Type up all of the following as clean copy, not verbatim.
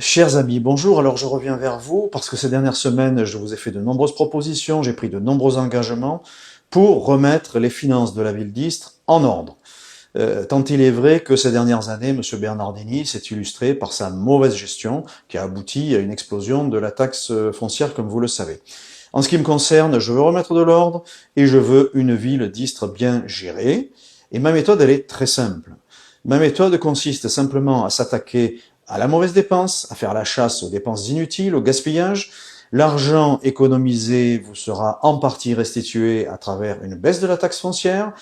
Chers amis, bonjour. Alors je reviens vers vous parce que ces dernières semaines, je vous ai fait de nombreuses propositions, j'ai pris de nombreux engagements pour remettre les finances de la ville d'Istres en ordre. Tant il est vrai que ces dernières années, M. Bernardini s'est illustré par sa mauvaise gestion qui a abouti à une explosion de la taxe foncière, comme vous le savez. En ce qui me concerne, je veux remettre de l'ordre et je veux une ville d'Istres bien gérée. Et ma méthode, elle est très simple. Ma méthode consiste simplement à s'attaquer à la mauvaise dépense, à faire la chasse aux dépenses inutiles, au gaspillage. L'argent économisé vous sera en partie restitué à travers une baisse de la taxe foncière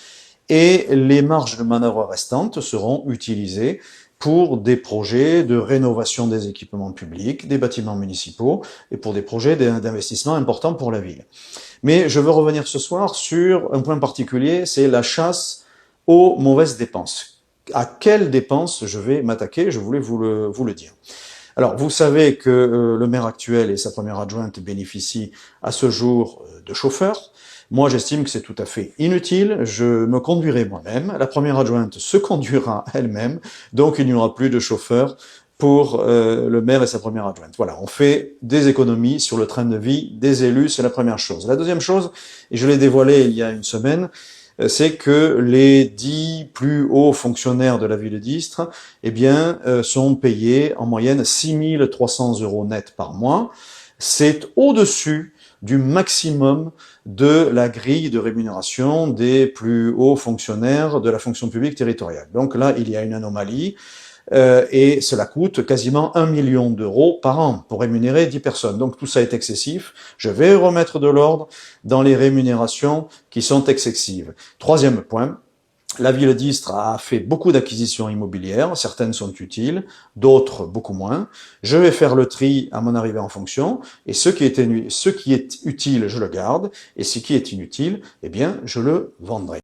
et les marges de manœuvre restantes seront utilisées pour des projets de rénovation des équipements publics, des bâtiments municipaux et pour des projets d'investissement importants pour la ville. Mais je veux revenir ce soir sur un point particulier, c'est la chasse aux mauvaises dépenses. À quelles dépenses je vais m'attaquer? Je voulais vous le dire. Alors, vous savez que le maire actuel et sa première adjointe bénéficient à ce jour de chauffeurs. Moi, j'estime que c'est tout à fait inutile. Je me conduirai moi-même. La première adjointe se conduira elle-même. Donc, il n'y aura plus de chauffeurs pour le maire et sa première adjointe. Voilà, on fait des économies sur le train de vie des élus, c'est la première chose. La deuxième chose, et je l'ai dévoilé il y a une semaine, c'est que les 10 plus hauts fonctionnaires de la ville d'Istres, eh bien, sont payés en moyenne 6 300 € net par mois. C'est au-dessus du maximum de la grille de rémunération des plus hauts fonctionnaires de la fonction publique territoriale. Donc là, il y a une anomalie. Et cela coûte quasiment 1 million d'euros par an pour rémunérer 10 personnes. Donc tout ça est excessif. Je vais remettre de l'ordre dans les rémunérations qui sont excessives. Troisième point, la ville d'Istres a fait beaucoup d'acquisitions immobilières, certaines sont utiles, d'autres beaucoup moins. Je vais faire le tri à mon arrivée en fonction, et ce qui est utile, je le garde, et ce qui est inutile, eh bien, je le vendrai.